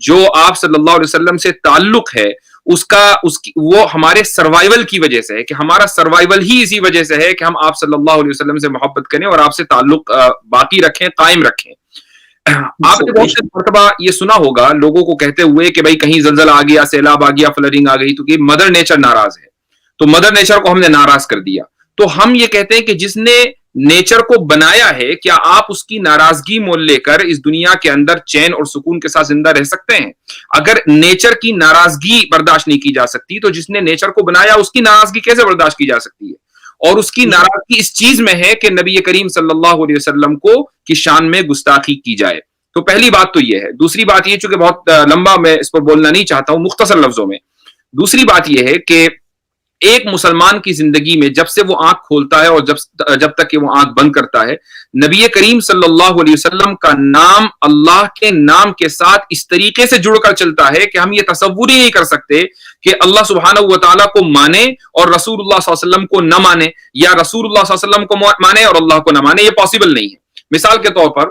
جو آپ صلی اللہ علیہ وسلم سے تعلق ہے وہ ہمارے سروائیول کی وجہ سے ہے، کہ ہمارا سروائیول ہی اسی وجہ سے ہے کہ ہم آپ صلی اللہ علیہ وسلم سے محبت کریں اور آپ سے تعلق باقی رکھیں، قائم رکھیں۔ آپ نے بہت سے مرتبہ یہ سنا ہوگا لوگوں کو کہتے ہوئے کہ بھائی کہیں زلزلہ آ گیا، سیلاب آ گیا، فلڈنگ آ گئی تو کہ مدر نیچر ناراض ہے، تو مدر نیچر کو ہم نے ناراض کر دیا۔ تو ہم یہ کہتے ہیں کہ جس نے نیچر کو بنایا ہے، کیا آپ اس کی ناراضگی مول لے کر اس دنیا کے اندر چین اور سکون کے ساتھ زندہ رہ سکتے ہیں؟ اگر نیچر کی ناراضگی برداشت نہیں کی جا سکتی تو جس نے نیچر کو بنایا اس کی ناراضگی کیسے برداشت کی جا سکتی ہے؟ اور اس کی ناراضگی اس چیز میں ہے کہ نبی کریم صلی اللہ علیہ وسلم کی شان میں گستاخی کی جائے۔ تو پہلی بات تو یہ ہے۔ دوسری بات یہ، چونکہ بہت لمبا میں اس پر بولنا نہیں چاہتا ہوں، مختصر لفظوں میں دوسری بات یہ ہے کہ ایک مسلمان کی زندگی میں جب سے وہ آنکھ کھولتا ہے اور جب تک کہ وہ آنکھ بند کرتا ہے، نبی کریم صلی اللہ علیہ وسلم کا نام اللہ کے نام کے ساتھ اس طریقے سے جڑ کر چلتا ہے کہ ہم یہ تصور ہی نہیں کر سکتے کہ اللہ سبحانہ و تعالیٰ کو مانے اور رسول اللہ صلی اللہ علیہ وسلم کو نہ مانے، یا رسول اللہ صلی اللہ علیہ وسلم کو مانے اور اللہ کو نہ مانے۔ یہ پاسبل نہیں ہے۔ مثال کے طور پر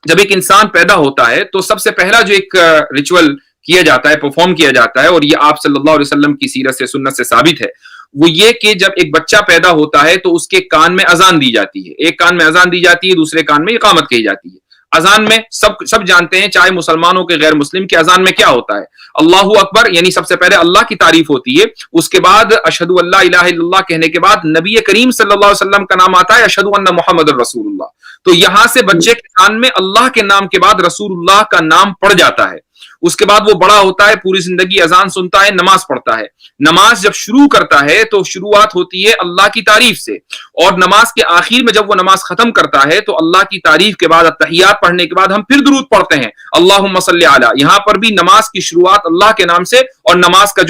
جب ایک انسان پیدا ہوتا ہے تو سب سے پہلا جو ایک ریچول کیا جاتا ہے، پرفارم کیا جاتا ہے، اور یہ آپ صلی اللہ علیہ وسلم کی سیرت سے، سنت سے ثابت ہے، وہ یہ کہ جب ایک بچہ پیدا ہوتا ہے تو اس کے کان میں اذان دی جاتی ہے۔ ایک کان میں اذان دی جاتی ہے، دوسرے کان میں اقامت کہی جاتی ہے۔ اذان میں سب جانتے ہیں، چاہے مسلمانوں کے غیر مسلم، کہ اذان میں کیا ہوتا ہے؟ اللہ اکبر، یعنی سب سے پہلے اللہ کی تعریف ہوتی ہے، اس کے بعد اشہد ان لا الہ الا اللہ کہنے کے بعد نبی کریم صلی اللہ علیہ وسلم کا نام آتا ہے، اشہد ان محمد الرسول اللہ۔ تو یہاں سے بچے کے کان میں اللہ کے نام کے بعد رسول اللہ کا نام پڑ جاتا ہے۔ اس کے بعد وہ بڑا ہوتا ہے، پوری زندگی اذان سنتا ہے، نماز پڑھتا ہے۔ نماز جب شروع کرتا ہے تو شروعات ہوتی ہے اللہ کی تعریف سے، اور نماز کے آخر میں جب وہ نماز ختم کرتا ہے تو اللہ کی تعریف کے بعد، التحیات پڑھنے کے بعد ہم پھر درود پڑھتے ہیں، اللہم صلی علی۔ یہاں پر بھی نماز کی شروعات اللہ کے نام سے، اور نماز کا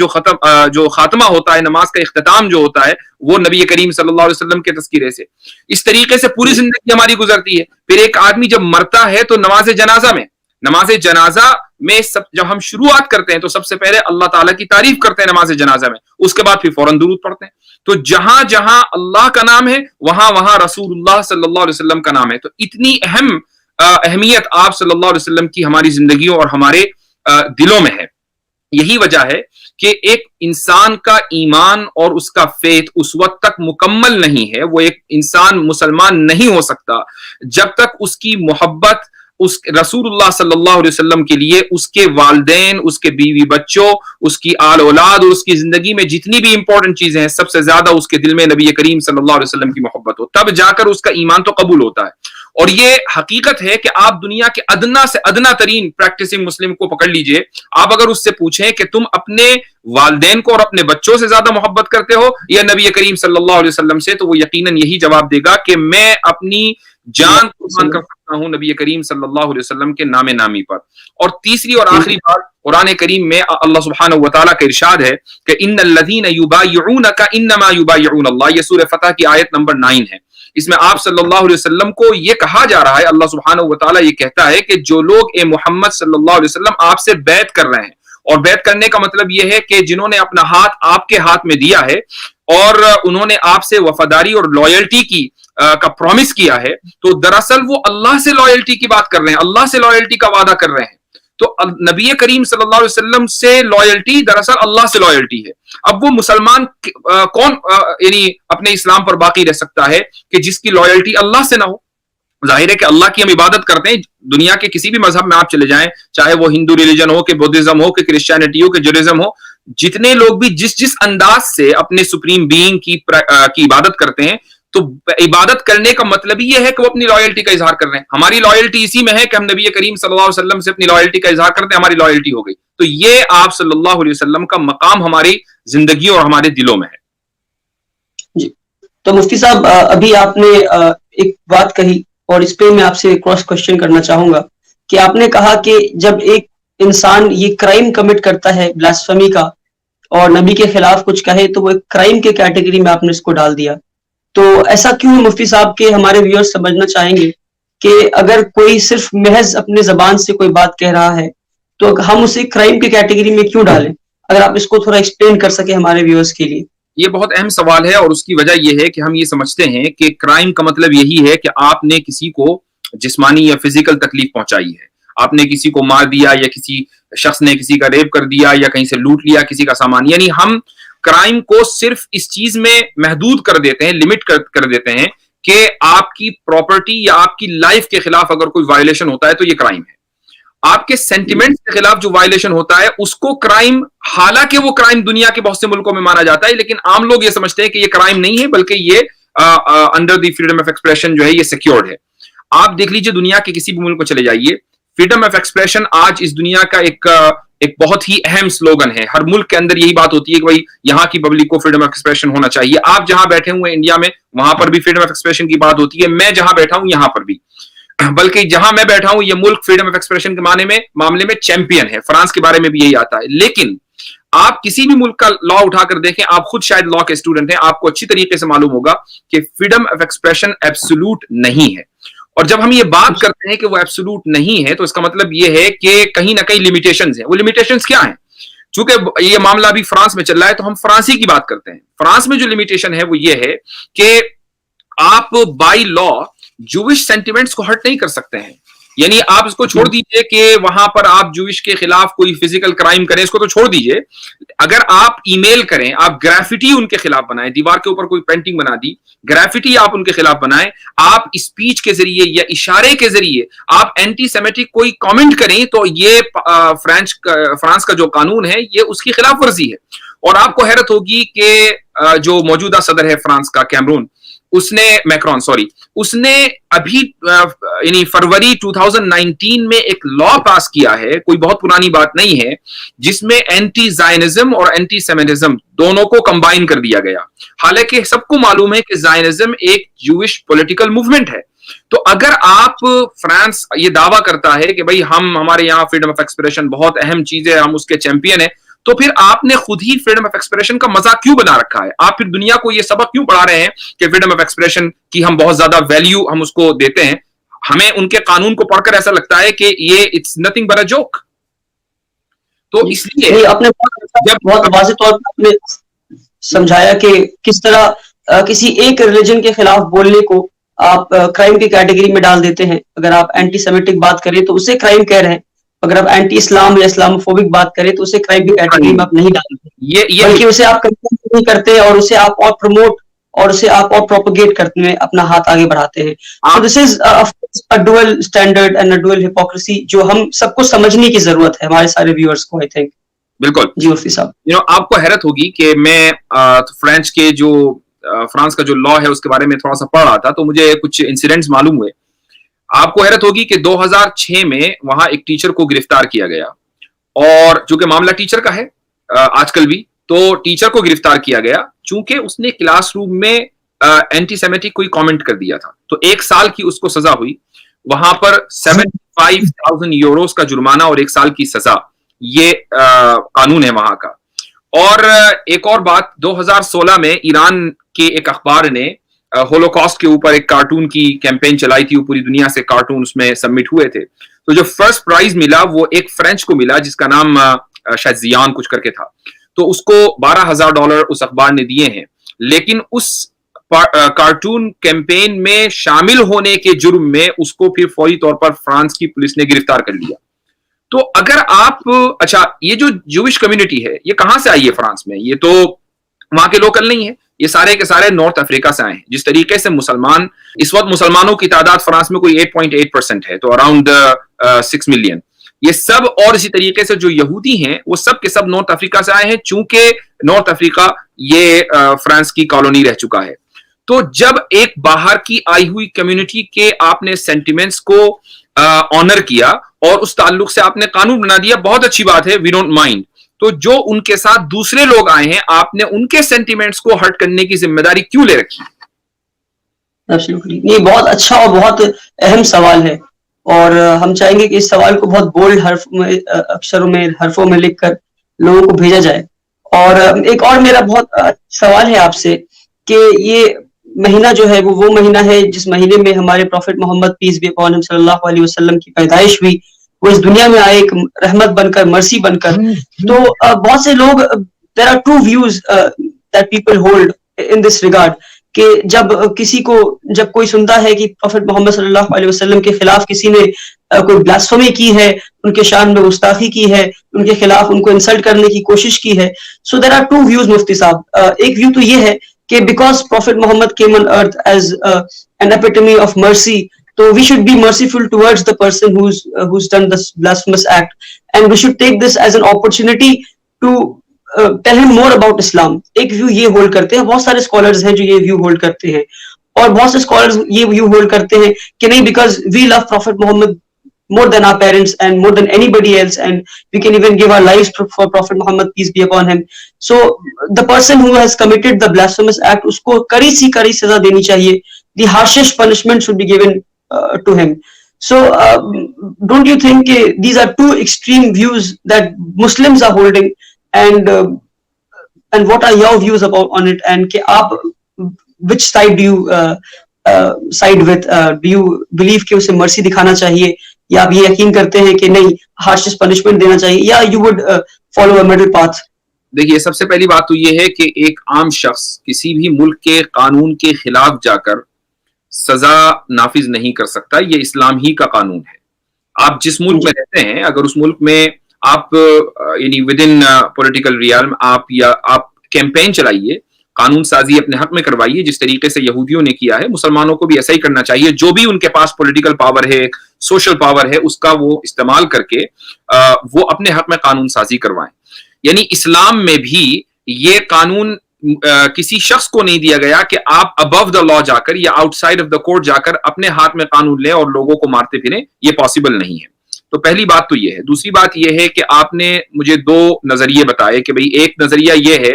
جو خاتمہ ہوتا ہے، نماز کا اختتام جو ہوتا ہے، وہ نبی کریم صلی اللہ علیہ وسلم کے تذکرے سے۔ اس طریقے سے پوری زندگی ہماری گزرتی ہے۔ پھر ایک آدمی جب مرتا ہے تو نماز جنازہ میں جب ہم شروعات کرتے ہیں تو سب سے پہلے اللہ تعالیٰ کی تعریف کرتے ہیں نماز جنازہ میں، اس کے بعد پھر فوراً درود پڑھتے ہیں۔ تو جہاں جہاں اللہ کا نام ہے وہاں وہاں رسول اللہ صلی اللہ علیہ وسلم کا نام ہے۔ تو اتنی اہمیت آپ صلی اللہ علیہ وسلم کی ہماری زندگیوں اور ہمارے دلوں میں ہے۔ یہی وجہ ہے کہ ایک انسان کا ایمان اور اس کا فیتھ اس وقت تک مکمل نہیں ہے، وہ ایک انسان مسلمان نہیں ہو سکتا جب تک اس کی محبت اس رسول اللہ صلی اللہ علیہ وسلم کے لیے، اس کے والدین، اس کے بیوی بچوں، اس کی آل اولاد اور اس کی زندگی میں جتنی بھی امپورٹنٹ چیزیں ہیں، سب سے زیادہ اس کے دل میں نبی کریم صلی اللہ علیہ وسلم کی محبت ہو، تب جا کر اس کا ایمان تو قبول ہوتا ہے۔ اور یہ حقیقت ہے کہ آپ دنیا کے ادنا سے ادنا ترین پریکٹسنگ مسلم کو پکڑ لیجئے، آپ اگر اس سے پوچھیں کہ تم اپنے والدین کو اور اپنے بچوں سے زیادہ محبت کرتے ہو یا نبی کریم صلی اللہ علیہ وسلم سے، تو وہ یقیناً یہی جواب دے گا کہ میں اپنی جان قربان کر سکتا ہوں نبی کریم صلی اللہ علیہ وسلم کے نام نامی پر۔ اور تیسری اور آخری بات، قرآن کریم میں اللہ سبحانہ و تعالیٰ کا ارشاد ہے کہ ان الذین یبایعونک انما یبایعون اللہ، یہ سورہ فتح کی آیت نمبر 9 ہے۔ اس میں آپ صلی اللہ علیہ وسلم کو یہ کہا جا رہا ہے، اللہ سبحانہ و تعالیٰ یہ کہتا ہے کہ جو لوگ اے محمد صلی اللہ علیہ وسلم آپ سے بیعت کر رہے ہیں، اور بیعت کرنے کا مطلب یہ ہے کہ جنہوں نے اپنا ہاتھ آپ کے ہاتھ میں دیا ہے اور انہوں نے آپ سے وفاداری اور لائلٹی کا پرومس کیا ہے، تو دراصل وہ اللہ سے لائلٹی کی بات کر رہے ہیں، اللہ سے لائلٹی کا وعدہ کر رہے ہیں۔ تو نبی کریم صلی اللہ علیہ وسلم سے لائلٹی دراصل اللہ سے لائلٹی ہے۔ اب وہ مسلمان کون یعنی اپنے اسلام پر باقی رہ سکتا ہے کہ جس کی لائلٹی اللہ سے نہ ہو؟ ظاہر ہے کہ اللہ کی ہم عبادت کرتے ہیں، دنیا کے کسی بھی مذہب میں آپ چلے جائیں، چاہے وہ ہندو ریلیجن ہو کہ بدھزم ہو کہ کرسچینٹی ہو کہ جوڈیزم ہو، جتنے لوگ بھی جس انداز سے اپنے سپریم بینگ کی عبادت کرتے ہیں، تو عبادت کرنے کا مطلب ہی یہ ہے کہ وہ اپنی لائلٹی کا اظہار کر رہے ہیں۔ ہماری لائلٹی اسی میں ہے کہ ہم نبی کریم صلی اللہ علیہ وسلم سے اپنی لائلٹی کا اظہار کرتے ہیں، ہماری لائلٹی ہو گئی۔ تو یہ آپ صلی اللہ علیہ وسلم کا مقام ہماری زندگیوں اور ہمارے دلوں میں ہے۔ جی، تو مفتی صاحب ابھی آپ نے ایک بات کہی اور اس پہ میں آپ سے کراس کوشچن کرنا چاہوں گا کہ آپ نے کہا کہ جب ایک انسان یہ کرائم کمٹ کرتا ہے بلاسفیمی کا اور نبی کے خلاف کچھ کہے تو وہ ایک کرائم کے کیٹیگری میں آپ نے اس کو ڈال دیا، تو ایسا کیوں ہے مفتی صاحب کہ ہمارے ویورز سمجھنا چاہیں گے کہ اگر کوئی صرف محض اپنے زبان سے کوئی بات کہہ رہا ہے تو ہم اسے کرائم کی کیٹیگری میں کیوں ڈالیں؟ اگر آپ اس کو تھوڑا ایکسپلین کر سکیں ہمارے ویورز کے لیے۔ یہ بہت اہم سوال ہے، اور اس کی وجہ یہ ہے کہ ہم یہ سمجھتے ہیں کہ کرائم کا مطلب یہی ہے کہ آپ نے کسی کو جسمانی یا فزیکل تکلیف پہنچائی ہے، آپ نے کسی کو مار دیا یا کسی شخص نے کسی کا ریپ کر دیا یا کہیں سے لوٹ لیا کسی کا سامان. یعنی ہم کرائم کو صرف اس چیز میں محدود کر دیتے ہیں, لمٹ کر دیتے ہیں کہ آپ کی پراپرٹی یا آپ کی لائف کے خلاف اگر کوئی وائلیشن ہوتا ہے تو یہ کرائم ہے. آپ کے سینٹیمنٹس کے خلاف جو وائلیشن ہوتا ہے اس کو کرائم, حالانکہ وہ کرائم دنیا کے بہت سے ملکوں میں مانا جاتا ہے, لیکن عام لوگ یہ سمجھتے ہیں کہ یہ کرائم نہیں ہے بلکہ یہ under the freedom of expression جو ہے یہ سیکیورڈ ہے. آپ دیکھ لیجئے دنیا کے کسی بھی ملک کو چلے جائیے, فریڈم آف ایکسپریشن آج اس دنیا کا ایک بہت ہی اہم سلوگن ہے. ہر ملک کے اندر یہی بات ہوتی ہے کہ بھائی یہاں کی پبلک کو فریڈم آف ایکسپریشن ہونا چاہیے. آپ جہاں بیٹھے ہوئے ہیں انڈیا میں وہاں پر بھی فریڈم آف ایکسپریشن کی بات ہوتی ہے, میں جہاں بیٹھا ہوں یہاں پر بھی, بلکہ جہاں میں بیٹھا ہوں یہ ملک فریڈم آف ایکسپریشن کے معاملے میں چیمپئن ہے. فرانس کے بارے میں بھی یہی آتا ہے. لیکن آپ کسی بھی ملک کا لا اٹھا کر دیکھیں, آپ خود شاید لا کے اسٹوڈنٹ ہیں, آپ کو اچھی طریقے سے معلوم ہوگا کہ فریڈم آف ایکسپریشن ایبسولوٹ نہیں ہے. اور جب ہم یہ بات کرتے ہیں کہ وہ ایبسولوٹ نہیں ہے تو اس کا مطلب یہ ہے کہ کہیں نہ کہیں لمیٹیشنز ہیں. وہ لمیٹیشنز کیا ہیں؟ چونکہ یہ معاملہ ابھی فرانس میں چل رہا ہے تو ہم فرانسی کی بات کرتے ہیں. فرانس میں جو لمیٹیشن ہے وہ یہ ہے کہ آپ بائی لا جوش سینٹیمنٹس کو ہرٹ نہیں کر سکتے ہیں. یعنی آپ اس کو چھوڑ دیجئے کہ وہاں پر آپ جوش کے خلاف کوئی فزیکل کرائم کریں, اس کو تو چھوڑ دیجئے. اگر آپ ای میل کریں, آپ گرافٹی ان کے خلاف بنائیں, دیوار کے اوپر کوئی پینٹنگ بنا دی, گرافٹی آپ ان کے خلاف بنائیں, آپ اسپیچ کے ذریعے یا اشارے کے ذریعے آپ اینٹی سیمیٹک کوئی کامنٹ کریں تو یہ فرانس کا جو قانون ہے یہ اس کی خلاف ورزی ہے. اور آپ کو حیرت ہوگی کہ جو موجودہ صدر ہے فرانس کا میکرون اس نے ابھی یعنی فروری 2019 میں ایک لا پاس کیا ہے, کوئی بہت پرانی بات نہیں ہے, جس میں اینٹی زائنزم اور اینٹی سیمیٹزم دونوں کو کمبائن کر دیا گیا. حالانکہ سب کو معلوم ہے کہ زائنزم ایک جوش پولیٹیکل موومنٹ ہے. تو اگر آپ فرانس یہ دعویٰ کرتا ہے کہ بھئی ہمارے یہاں فریڈم آف ایکسپریشن بہت اہم چیز ہے, ہم اس کے چیمپئن ہیں, تو پھر آپ نے خود ہی فریڈم آف ایکسپریشن کا مذاق کیوں بنا رکھا ہے؟ آپ پھر دنیا کو یہ سبق کیوں پڑھا رہے ہیں کہ فریڈم آف ایکسپریشن کی ہم بہت زیادہ ویلیو ہم اس کو دیتے ہیں؟ ہمیں ان کے قانون کو پڑھ کر ایسا لگتا ہے کہ یہ it's nothing but a joke. تو اس لیے آپ نے بہت واضح طور پر آپ نے سمجھایا کہ کس طرح کسی ایک ریلیجن کے خلاف بولنے کو آپ کرائم کی کیٹیگری میں ڈال دیتے ہیں. اگر آپ اینٹی سیمیٹک بات کریں تو اسے کرائم کہہ رہے ہیں, اگر آپ اینٹی اسلام یا اسلاموفوبک بات کریں تو اسے کرائم کی کیٹیگری میں آپ نہیں ڈالتے, بلکہ اسے آپ نہیں کرتے اور اسے آپ اور پروموٹ اور اسے آپ اور پروپیگیٹ کرنے میں اپنا ہاتھ آگے بڑھاتے ہیں. So this is a dual standard and a dual hypocrisy جو ہم سب کو سمجھنے کی ضرورت ہے, ہمارے سارے ویورز کو. I think بالکل جی مفتی صاحب, آپ کو حیرت ہوگی کہ میں فرانس کا جو لا ہے اس کے بارے میں تھوڑا سا پڑھ رہا تھا تو مجھے کچھ انسیڈنٹس معلوم ہوئے. آپ کو حیرت ہوگی کہ 2006 میں وہاں ایک ٹیچر کو گرفتار کیا گیا, اور چونکہ معاملہ ٹیچر کا ہے آج کل بھی, تو ٹیچر کو گرفتار کیا گیا چونکہ اس نے کلاس روم میں اینٹی سیمیٹک کوئی کامنٹ کر دیا تھا. تو 1 سال کی اس کو سزا ہوئی. وہاں پر 75,000 یوروز کا جرمانہ اور 1 سال کی سزا, یہ قانون ہے وہاں کا. اور ایک اور بات, 2016 میں ایران کے ایک اخبار نے ہولوکاسٹ کے اوپر ایک کارٹون کی کیمپین چلائی تھی, وہ پوری دنیا سے کارٹون اس میں سبمٹ ہوئے تھے. تو جو فرسٹ پرائز ملا وہ ایک فرینچ کو ملا جس کا نام شاید زیان کچھ کر کے تھا. تو اس کو $12,000 اس اخبار نے دیے ہیں, لیکن اس کارٹون کیمپین میں شامل ہونے کے جرم میں اس کو پھر فوری طور پر فرانس کی پولیس نے گرفتار کر لیا. تو اگر آپ اچھا یہ جو جوش کمیونٹی ہے یہ کہاں سے آئی ہے فرانس میں؟ یہ تو وہاں کے لوکل نہیں ہے, یہ سارے کے سارے نارتھ افریقہ سے آئے ہیں. جس طریقے سے مسلمان اس وقت مسلمانوں کی تعداد فرانس میں کوئی 8.8% ہے, تو اراؤنڈ 6 ملین. یہ سب اور اسی طریقے سے جو یہودی ہیں وہ سب کے سب نارتھ افریقہ سے آئے ہیں, چونکہ نارتھ افریقہ یہ فرانس کی کالونی رہ چکا ہے. تو جب ایک باہر کی آئی ہوئی کمیونٹی کے آپ نے سینٹیمنٹس کو آنر کیا اور اس تعلق سے آپ نے قانون بنا دیا, بہت اچھی بات ہے, وی ڈونٹ مائنڈ. تو جو ان کے ساتھ دوسرے لوگ آئے ہیں آپ نے ان کے سینٹیمنٹس کو ہرٹ کرنے کی ذمہ داری کیوں لے رکھی؟ یہ بہت اچھا اور بہت اہم سوال ہے, اور ہم چاہیں گے کہ اس سوال کو بہت بولڈ اکشروں میں حرفوں میں لکھ کر لوگوں کو بھیجا جائے. اور ایک اور میرا بہت سوال ہے آپ سے کہ یہ مہینہ جو ہے وہ مہینہ ہے جس مہینے میں ہمارے prophet Muhammad peace be upon him صلی اللہ علیہ وسلم کی پیدائش ہوئی. وہ اس دنیا میں آئے ایک رحمت بن کر, مرسی بن کر. تو بہت سے لوگ, there are two views that people hold in this regard, کہ جب کوئی سنتا ہے کہ پروفٹ محمد صلی اللہ علیہ وسلم کے خلاف کسی نے کوئی بلاسفمی کی ہے، ان کے شان میں گستاخی کی ہے، ان کے خلاف ان کو انسلٹ کرنے کی کوشش کی ہے. So there are two views مفتی صاحب. ایک ویو تو یہ ہے کہ because prophet Muhammad came on earth as an epitome of mercy, so we should be merciful towards the person who's done this blasphemous act, and we should take this as an opportunity to tell him more about Islam. ایک view یہ hold کرتے ہیں، بہت سارے scholars ہیں جو یہ view hold کرتے ہیں، اور بہت سے اسکالرز یہ ویو ہولڈ کرتے ہیں کہ نہیں، because we love prophet Muhammad more than our parents and more than anybody else, and we can even give our lives for Prophet Muhammad, peace be upon him. So the person who has committed the blasphemous act, usko kari saza deni chahiye. The harshest punishment should be given to him. So don't you think these are two extreme views that Muslims are holding, and what are your views on it, and which side do you side with? Do you believe کہ اسے مرسی دکھانا چاہیے، یا آپ یہ یقین کرتے ہیں کہ نہیں، ہارشسٹ پنشمنٹ دینا چاہیے، یا you would follow a middle path? دیکھیے، سب سے پہلی بات تو یہ ہے کہ ایک عام شخص کسی بھی ملک کے قانون کے خلاف جا کر سزا نافذ نہیں کر سکتا. یہ اسلام ہی کا قانون ہے. آپ جس ملک میں رہتے ہیں، اگر اس ملک میں آپ یعنی ود ان پولیٹیکل ریالم آپ کیمپین چلائیے، قانون سازی اپنے حق میں کروائیے، جس طریقے سے یہودیوں نے کیا ہے. مسلمانوں کو بھی ایسا ہی کرنا چاہیے. جو بھی ان کے پاس پولیٹیکل پاور ہے، سوشل پاور ہے، اس کا وہ استعمال کر کے وہ اپنے حق میں قانون سازی کروائیں. یعنی اسلام میں بھی یہ قانون کسی شخص کو نہیں دیا گیا کہ آپ ابو دا لا جا کر یا out side of the court جا کر اپنے ہاتھ میں قانون لیں اور لوگوں کو مارتے پھریں. یہ پاسبل نہیں ہے. تو پہلی بات تو یہ ہے. دوسری بات یہ ہے کہ آپ نے مجھے دو نظریے بتائے کہ بھئی ایک نظریہ یہ ہے،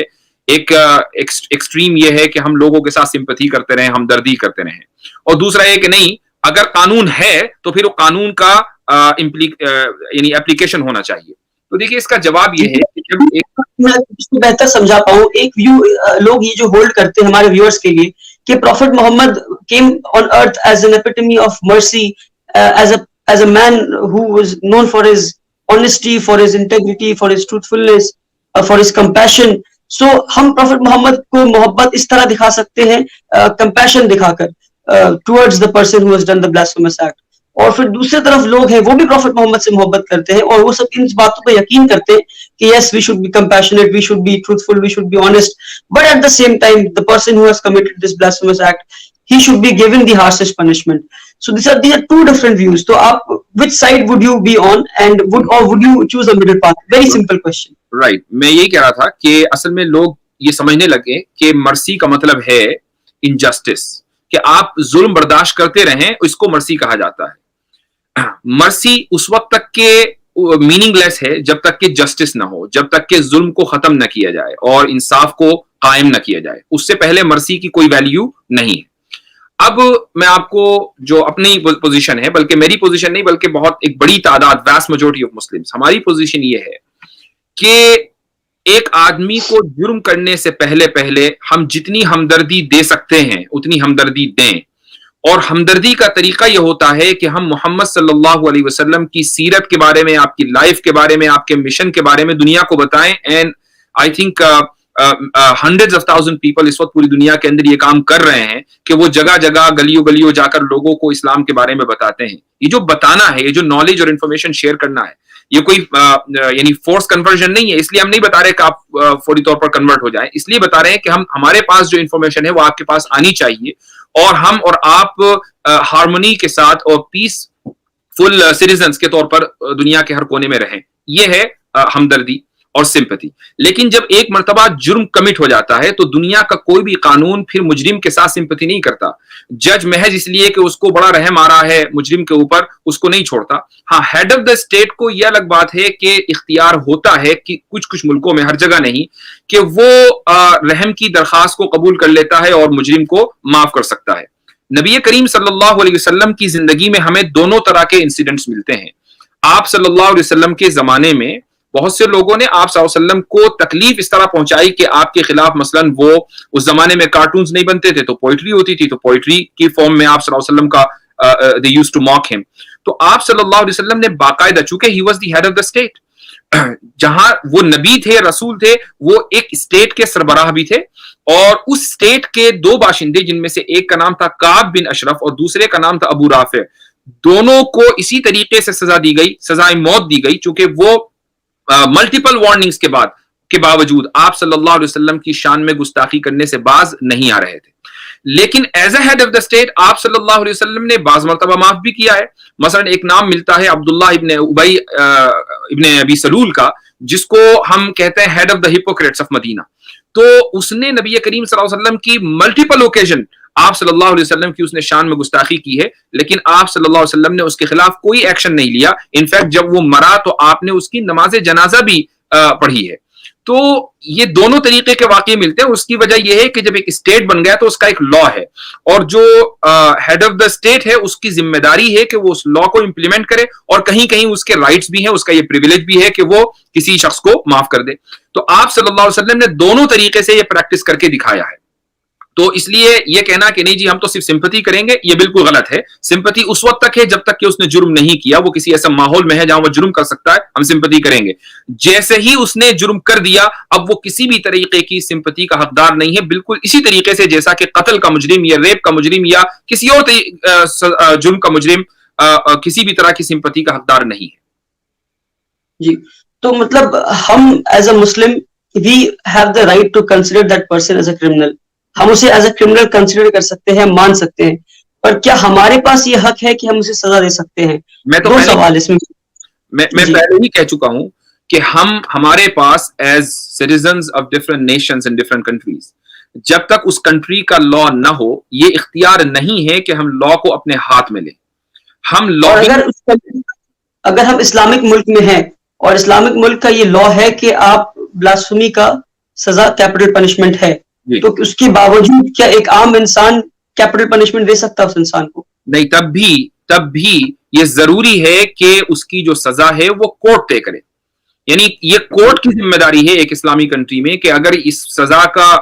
ایک ایکسٹریم یہ ہے کہ ہم لوگوں کے ساتھ سمپتھی کرتے رہیں، ہمدردی کرتے رہیں، اور دوسرا یہ کہ نہیں، اگر قانون ہے تو پھر وہ قانون کا یعنی اپلیکیشن ہونا چاہیے. تو دیکھیے، اس کا جواب یہ ہے کہ جب میں اس کو بہتر سمجھا پاؤں، ایک ویو لوگ یہ جو ہولڈ کرتے ہیں ہمارے ویورز کے لیے کہ prophet Muhammad came on earth as an epitome of mercy, as a man who was known for his honesty, for his integrity, for his truthfulness, for his compassion. سو ہم پروفٹ محمد کو محبت اس طرح دکھا سکتے ہیں، کمپیشن دکھا کر towards the person who has done the blasphemous act. اور پھر دوسری طرف لوگ ہیں وہ بھی پروفٹ محمد سے محبت کرتے ہیں، اور وہ سب ان باتوں پہ یقین کرتے ہیں کہ yes we should be compassionate, we should be truthful, we should be honest, but at the same time the person who has committed this blasphemous act he should be given the harshest punishment. So these are two different views. So which side would you be on, and would you choose a middle path? Very simple question. Right. میں یہی کہہ رہا تھا کہ اصل میں لوگ یہ سمجھنے لگے کہ مرسی کا مطلب ہے انجسٹس، کہ آپ ظلم برداشت کرتے رہیں، اس کو مرسی کہا جاتا ہے. مرسی اس وقت تک کہ میننگ لیس ہے جب تک کہ جسٹس نہ ہو، جب تک کہ ظلم کو ختم نہ کیا جائے اور انصاف کو قائم نہ کیا جائے. اس سے پہلے مرسی کی کوئی ویلیو نہیں ہے. اب میں آپ کو جو اپنی پوزیشن ہے، بلکہ میری پوزیشن نہیں، بلکہ بہت ایک بڑی تعداد، ویسٹ میجورٹی آف مسلمز، ہماری پوزیشن یہ ہے کہ ایک آدمی کو جرم کرنے سے پہلے ہم جتنی ہمدردی دے سکتے ہیں اتنی ہمدردی دیں. اور ہمدردی کا طریقہ یہ ہوتا ہے کہ ہم محمد صلی اللہ علیہ وسلم کی سیرت کے بارے میں، آپ کی لائف کے بارے میں، آپ کے مشن کے بارے میں دنیا کو بتائیں. And I think hundreds of thousand people اس وقت پوری دنیا کے اندر یہ کام کر رہے ہیں کہ وہ جگہ جگہ گلیوں جا کر لوگوں کو اسلام کے بارے میں بتاتے ہیں. یہ جو بتانا ہے، یہ جو نالج اور انفارمیشن شیئر کرنا ہے، یہ کوئی یعنی فورس کنورژن نہیں ہے. اس لیے ہم نہیں بتا رہے کہ آپ فوری طور پر کنورٹ ہو جائیں، اس لیے بتا رہے ہیں کہ ہمارے پاس جو انفارمیشن ہے وہ آپ کے پاس آنی چاہیے، اور ہم اور آپ ہارمونی کے ساتھ اور پیس فل سٹیزنز کے طور پر دنیا کے ہر کونے میں رہیں. یہ ہے ہمدردی اور سمپتھی. لیکن جب ایک مرتبہ جرم کمٹ ہو جاتا ہے تو دنیا کا کوئی بھی قانون پھر مجرم کے ساتھ سمپتھی نہیں کرتا. جج محض اس لیے کہ اس کو بڑا رحم آ رہا ہے مجرم کے اوپر، اس کو نہیں چھوڑتا. ہاں، ہیڈ آف دا اسٹیٹ کو یہ الگ بات ہے کہ اختیار ہوتا ہے کہ کچھ ملکوں میں، ہر جگہ نہیں، کہ وہ رحم کی درخواست کو قبول کر لیتا ہے اور مجرم کو معاف کر سکتا ہے. نبی کریم صلی اللہ علیہ وسلم کی زندگی میں ہمیں دونوں طرح کے انسیڈنٹس ملتے ہیں. آپ صلی اللہ علیہ وسلم کے زمانے میں بہت سے لوگوں نے آپ صلی اللہ علیہ وسلم کو تکلیف اس طرح پہنچائی کہ آپ کے خلاف مثلاً وہ اس زمانے میں کارٹونز نہیں بنتے تھے تو پوئٹری ہوتی تھی، تو پوئٹری کی فارم میں آپ صلی اللہ علیہ وسلم کا they used to mock him. تو آپ صلی اللہ علیہ وسلم نے باقاعدہ، چونکہ he was the head of the state، جہاں وہ نبی تھے، رسول تھے، وہ ایک اسٹیٹ کے سربراہ بھی تھے، اور اس اسٹیٹ کے 2 باشندے جن میں سے ایک کا نام تھا کعب بن اشرف اور دوسرے کا نام تھا ابو رافع، دونوں کو اسی طریقے سے سزا دی گئی، سزائے موت دی گئی، چونکہ وہ ملٹیپل وارننگز کے باوجود آپ صلی اللہ علیہ وسلم کی شان میں گستاخی کرنے سے باز نہیں آ رہے تھے. لیکن as a head of the state آپ صلی اللہ علیہ وسلم نے بعض مرتبہ معاف بھی کیا ہے. مثلا ایک نام ملتا ہے عبداللہ ابن ابی ابن ابی سلول کا، جس کو ہم کہتے ہیں head of the hypocrites of Medina. تو اس نے نبی کریم صلی اللہ علیہ وسلم کی ملٹیپل اوکیزن آپ صلی اللہ علیہ وسلم کی اس نے شان میں گستاخی کی ہے، لیکن آپ صلی اللہ علیہ وسلم نے اس کے خلاف کوئی ایکشن نہیں لیا. انفیکٹ جب وہ مرا تو آپ نے اس کی نماز جنازہ بھی پڑھی ہے. تو یہ دونوں طریقے کے واقعے ملتے ہیں. اس کی وجہ یہ ہے کہ جب ایک اسٹیٹ بن گیا تو اس کا ایک لا ہے، اور جو ہیڈ آف دا اسٹیٹ ہے اس کی ذمہ داری ہے کہ وہ اس لا کو امپلیمنٹ کرے، اور کہیں کہیں اس کے رائٹس بھی ہیں، اس کا یہ پریویلیج بھی ہے کہ وہ کسی شخص کو معاف کر دے. تو آپ صلی اللہ علیہ وسلم نے دونوں طریقے سے یہ پریکٹس کر کے دکھایا ہے. تو اس لیے یہ کہنا کہ نہیں جی ہم تو صرف سمپتھی کریں گے، یہ بالکل غلط ہے. سمپتھی اس وقت تک ہے جب تک کہ اس نے جرم نہیں کیا، وہ کسی ایسا ماحول میں ہے جہاں وہ جرم کر سکتا ہے، ہم سمپتھی کریں گے. جیسے ہی اس نے جرم کر دیا اب وہ کسی بھی طریقے کی سمپتھی کا حقدار نہیں ہے، بالکل اسی طریقے سے جیسا کہ قتل کا مجرم یا ریپ کا مجرم یا کسی اور جرم کا مجرم کسی بھی طرح کی سمپتھی کا حقدار نہیں ہے. جی تو مطلب ہم as a Muslim we have the right to consider that person as a criminal, ہم اسے ایز اے کرمنل کنسیڈر کر سکتے ہیں، مان سکتے ہیں، پر کیا ہمارے پاس یہ حق ہے کہ ہم اسے سزا دے سکتے ہیں؟ میں تو پہلے ہی کہہ چکا ہوں کہ ہمارے پاس as citizens of different nations and different countries جب تک اس کنٹری کا لا نہ ہو یہ اختیار نہیں ہے کہ ہم لا کو اپنے ہاتھ میں لیں. ہم لا اگر ہم اسلامک ملک میں ہیں اور اسلامک ملک کا یہ لا ہے کہ آپ بلاسفیمی کا سزا کیپٹل پنشمنٹ ہے، تو اس کے باوجود کیا ایک عام انسان کیپٹل پنشمنٹ دے سکتا ہے اس انسان کو؟ نہیں، تب بھی یہ ضروری ہے کہ اس کی جو سزا ہے وہ کورٹ طے کرے. یعنی یہ کورٹ کی ذمہ داری ہے ایک اسلامی کنٹری میں کہ اگر اس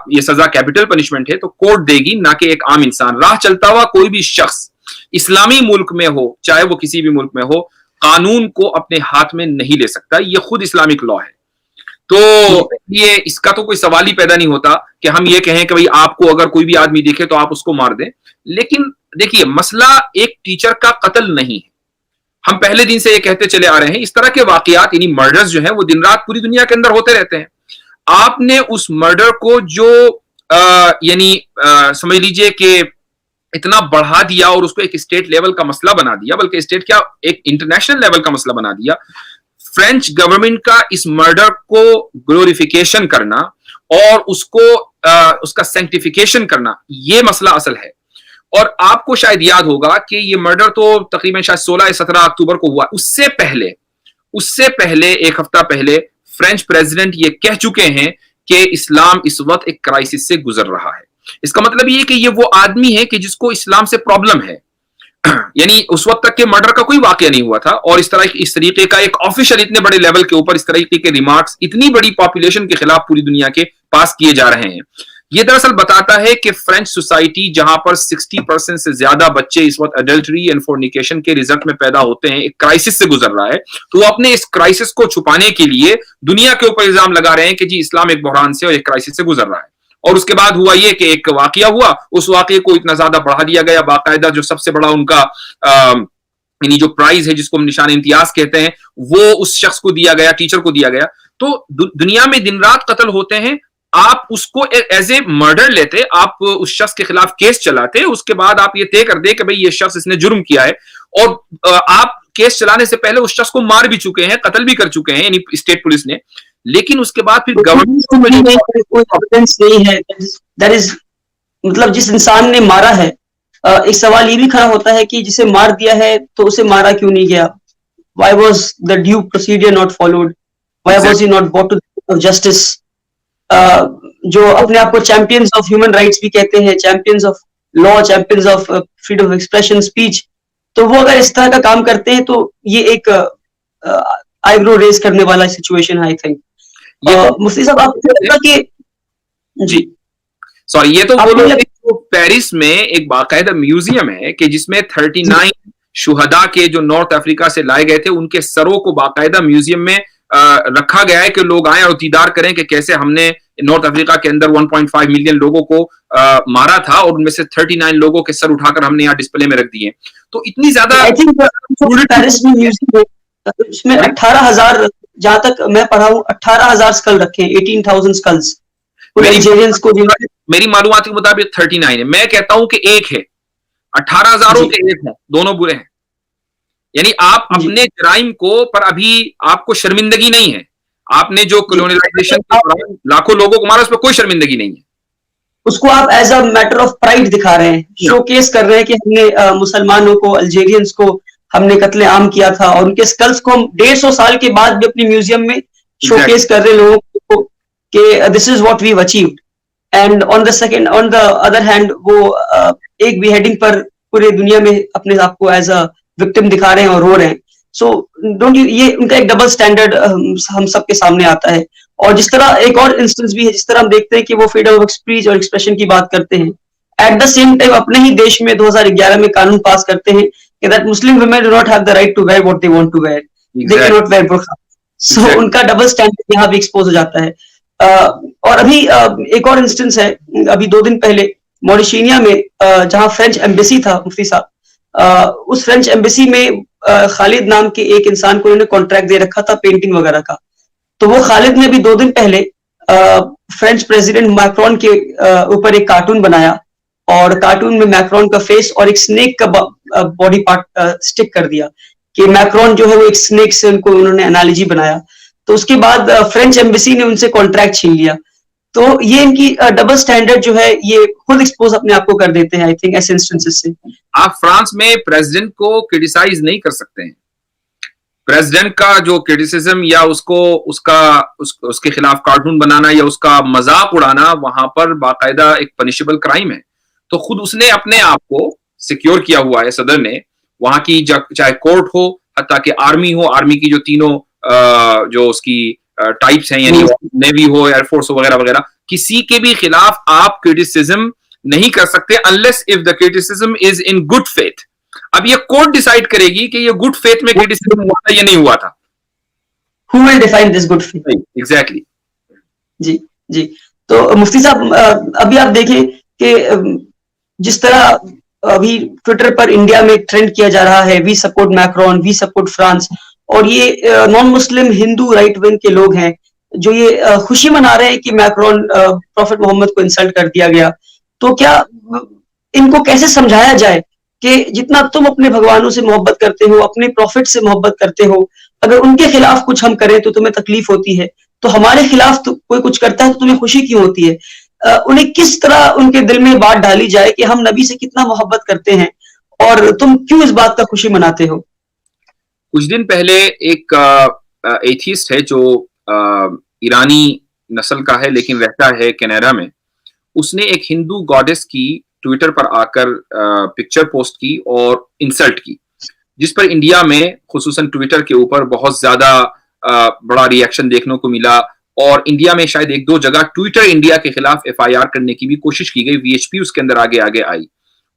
یہ سزا کیپٹل پنشمنٹ ہے تو کورٹ دے گی، نہ کہ ایک عام انسان. راہ چلتا ہوا کوئی بھی شخص اسلامی ملک میں ہو چاہے وہ کسی بھی ملک میں ہو قانون کو اپنے ہاتھ میں نہیں لے سکتا. یہ خود اسلامک لا ہے. تو یہ اس کا تو کوئی سوال ہی پیدا نہیں ہوتا کہ ہم یہ کہیں کہ بھئی آپ کو اگر کوئی بھی آدمی دیکھے تو آپ اس کو مار دیں. لیکن دیکھیے مسئلہ ایک ٹیچر کا قتل نہیں ہے. ہم پہلے دن سے یہ کہتے چلے آ رہے ہیں اس طرح کے واقعات یعنی مرڈرز جو ہیں وہ دن رات پوری دنیا کے اندر ہوتے رہتے ہیں. آپ نے اس مرڈر کو جو یعنی سمجھ لیجئے کہ اتنا بڑھا دیا اور اس کو ایک اسٹیٹ لیول کا مسئلہ بنا دیا، بلکہ اسٹیٹ کیا ایک انٹرنیشنل لیول کا مسئلہ بنا دیا. فرینچ گورنمنٹ کا اس مرڈر کو گلوریفیکیشن کرنا اور اس کا سینکٹیفیکیشن کرنا یہ مسئلہ اصل ہے. اور آپ کو شاید یاد ہوگا کہ یہ مرڈر تو تقریباً شاید 16 یا 17 اکتوبر کو ہوا. اس سے پہلے ایک ہفتہ پہلے فرینچ پریزیڈنٹ یہ کہہ چکے ہیں کہ اسلام اس وقت ایک کرائسس سے گزر رہا ہے. اس کا مطلب یہ کہ یہ وہ آدمی ہے کہ جس کو اسلام سے پرابلم ہے. یعنی اس وقت تک کہ مرڈر کا کوئی واقعہ نہیں ہوا تھا اور اس طریقے کا ایک آفیشل اتنے بڑے لیول کے اوپر اس طریقے کے ریمارکس اتنی بڑی پاپولیشن کے خلاف پوری دنیا کے پاس کیے جا رہے ہیں. یہ دراصل بتاتا ہے کہ فرینچ سوسائٹی جہاں پر 60% سے زیادہ بچے اس وقت اڈلٹری اینڈ فورنیکیشن کے رزلٹ میں پیدا ہوتے ہیں ایک کرائسس سے گزر رہا ہے. تو وہ اپنے اس کرائسس کو چھپانے کے لیے دنیا کے اوپر الزام لگا رہے ہیں کہ جی اسلام ایک بحران سے اور ایک کرائسس سے گزر رہا ہے. اور اس کے بعد ہوا یہ کہ ایک واقعہ ہوا، اس واقعے کو اتنا زیادہ بڑھا دیا گیا، باقاعدہ جو سب سے بڑا ان کا یعنی جو پرائز ہے جس کو ہم نشان امتیاز کہتے ہیں وہ اس شخص کو دیا گیا، ٹیچر کو دیا گیا. تو دنیا میں دن رات قتل ہوتے ہیں، آپ اس کو ایز اے مرڈر لیتے، آپ اس شخص کے خلاف کیس چلاتے، اس کے بعد آپ یہ طے کر دے کہ بھئی یہ شخص اس نے جرم کیا ہے، اور آپ کیس چلانے سے پہلے اس شخص کو مار بھی چکے ہیں، قتل بھی کر چکے ہیں یعنی اسٹیٹ پولیس نے. لیکن اس کے بعد پھر گورنمنٹ کوئی ایویڈنس نہیں ہے. مطلب جس انسان نے مارا ہے، ایک سوال یہ بھی کھڑا ہوتا ہے کہ جسے مار دیا ہے تو اسے مارا کیوں نہیں گیا؟ Why was the due procedure not followed? Why was he not brought to the court of justice? جو اپنے آپ کو چیمپئنز آف ہیومن رائٹس بھی کہتے ہیں، champions of law, champions of freedom of expression, speech, تو وہ اگر اس طرح کا کام کرتے ہیں تو یہ ایک آئی برو ریز کرنے والا سچویشن ہے. آئی تھنک مفتی صاحب آپ کو کہ جی سوری یہ تو بولو پیرس میں ایک باقاعدہ میوزیم ہے کہ جس میں 39 شہداء کے جو نارتھ افریقہ سے لائے گئے تھے ان کے سروں کو باقاعدہ میوزیم میں رکھا گیا ہے کہ لوگ آئیں اور دیدار کریں کہ کیسے ہم نے نارتھ افریقہ کے اندر 1.5 ملین لوگوں کو مارا تھا اور ان میں سے 39 لوگوں کے سر اٹھا کر ہم نے یہاں ڈسپلے میں رکھ دیے. تو اتنی زیادہ پیرس میں میوزیم اس میں 18,000 جہاں تک میں پڑھا ہوں 18,000 اسکل رکھے ہیں, 18,000 اسکلز میری معلومات کے مطابق 39 ہے. میں کہتا ہوں کہ ایک ہے, 18,000 کے ایک ہیں, دونوں برے ہیں. یعنی آپ اپنے جرائم کو پر ابھی آپ کو شرمندگی نہیں ہے. آپ نے جو کولونیلائزیشن کے دوران لاکھوں لوگوں کو مارا اس پہ کوئی شرمندگی نہیں ہے. اس کو آپ as a matter of pride دکھا رہے ہیں, شو کیس کر رہے ہیں کہ ہم نے مسلمانوں کو, الجیرینز کو ہم نے قتل عام کیا تھا, اور ان کے اسکلز کو ہم 150 سال کے بعد بھی اپنی میوزیم میں شو کیس کر رہے ہیں لوگوں کو کہ this is what we've achieved. And on the other hand وہ ایک بھی ہیڈنگ پر پورے دنیا میں اپنے آپ کو ایز اے وکٹم دکھا رہے ہیں اور رو رہے ہیں. سو ڈونٹ یو, یہ ان کا ایک ڈبل اسٹینڈرڈ ہم سب کے سامنے آتا ہے. اور جس طرح ایک اور انسٹنس بھی ہے, جس طرح ہم دیکھتے ہیں کہ وہ فریڈم آف اسپیچ اور ایکسپریشن کی بات کرتے ہیں, ایٹ دا سیم ٹائم اپنے ہی دیش میں 2011 میں قانون پاس کرتے ہیں کہ that Muslim women do not have the right to wear what they want to wear, they can not wear burqa. So ان کا ڈبل اسٹینڈرڈ یہاں بھی ایکسپوز ہو جاتا ہے. اور ابھی ایک اور انسٹنس ہے, ابھی 2 دن پہلے موریشینیا میں جہاں فرینچ ایمبیسی تھا, مفتی صاحب, اس فرینچ ایمبیسی میں خالد نام کے ایک انسان کو انہوں نے کانٹریکٹ دے رکھا تھا پینٹنگ وغیرہ کا. تو وہ خالد نے بھی 2 دن پہلے فرینچ پریزیڈنٹ میکرون کے اوپر ایک کارٹون بنایا, اور کارٹون میں میکرون کا فیس اور ایک سنیک کا باڈی پارٹ سٹک کر دیا کہ میکرون جو ہے وہ ایک سنیک سے ان کو انہوں نے انالوجی بنایا. تو اس کے بعد فرینچ ایمبیسی نے ان سے کانٹریکٹ چھین لیا. تو یہ ان کی ڈبل سٹینڈرڈ جو ہے یہ خود ایکسپوز اپنے آپ کو کر دیتے ہیں آئی تھنک ایسے انسٹنسز سے. آپ فرانس میں پریزیڈنٹ کو کرٹیسائز نہیں کر سکتے ہیں. پریزیڈنٹ کا جو کرٹیسزم یا اس کے خلاف کارٹون بنانا یا اس کا مذاق اڑانا وہاں پر باقاعدہ ایک پنشبل کرائم ہے. تو خود اس نے اپنے آپ کو سیکیور کیا ہوا ہے, صدر نے, وہاں کی چاہے کورٹ ہو, حتیٰ کہ آرمی ہو, آرمی کی جو تینوں جو اس کی ٹائپس ہیں, یعنی نیوی ہو, ایئر فورس ہو, وغیرہ وغیرہ, کسی کے بھی خلاف آپ کرٹیسزم نہیں کر سکتے unless if the criticism is in good faith. اب یہ کورٹ ڈیسائیڈ کرے گی کہ یہ گڈ فیتھ میں کرٹیسزم ہوا تھا یا نہیں ہوا تھا. Who will define this good faith? Exactly. جی جی. تو مفتی صاحب ابھی آپ دیکھیں کہ جس طرح ابھی ٹویٹر پر انڈیا میں ٹرینڈ کیا جا رہا ہے, we support Macron, we support France, اور یہ نان مسلم ہندو رائٹ ونگ کے لوگ ہیں جو یہ خوشی منا رہے ہیں کہ میکرون پروفٹ محمد کو انسلٹ کر دیا گیا. تو کیا ان کو کیسے سمجھایا جائے کہ جتنا تم اپنے بھگوانوں سے محبت کرتے ہو, اپنے پروفٹ سے محبت کرتے ہو, اگر ان کے خلاف کچھ ہم کریں تو تمہیں تکلیف ہوتی ہے, تو ہمارے خلاف کوئی کچھ کرتا ہے تو تمہیں خوشی کیوں ہوتی ہے؟ انہیں کس طرح ان کے دل میں بات ڈالی جائے کہ ہم نبی سے کتنا محبت کرتے ہیں اور تم کیوں اس بات کا خوشی مناتے ہو؟ کچھ دن پہلے ایک ایتھیسٹ ہے جو ایرانی نسل کا ہے لیکن رہتا ہے کینیڈا میں. اس نے ایک ہندو گاڈس کی ٹویٹر پر آ کر پکچر پوسٹ کی اور انسلٹ کی, جس پر انڈیا میں خصوصاً ٹویٹر کے اوپر بہت زیادہ بڑا ری ایکشن دیکھنے کو ملا, اور انڈیا میں شاید 1-2 جگہ ٹویٹر انڈیا کے خلاف FIR کرنے کی بھی کوشش کی گئی. VHP اس کے اندر آگے آئی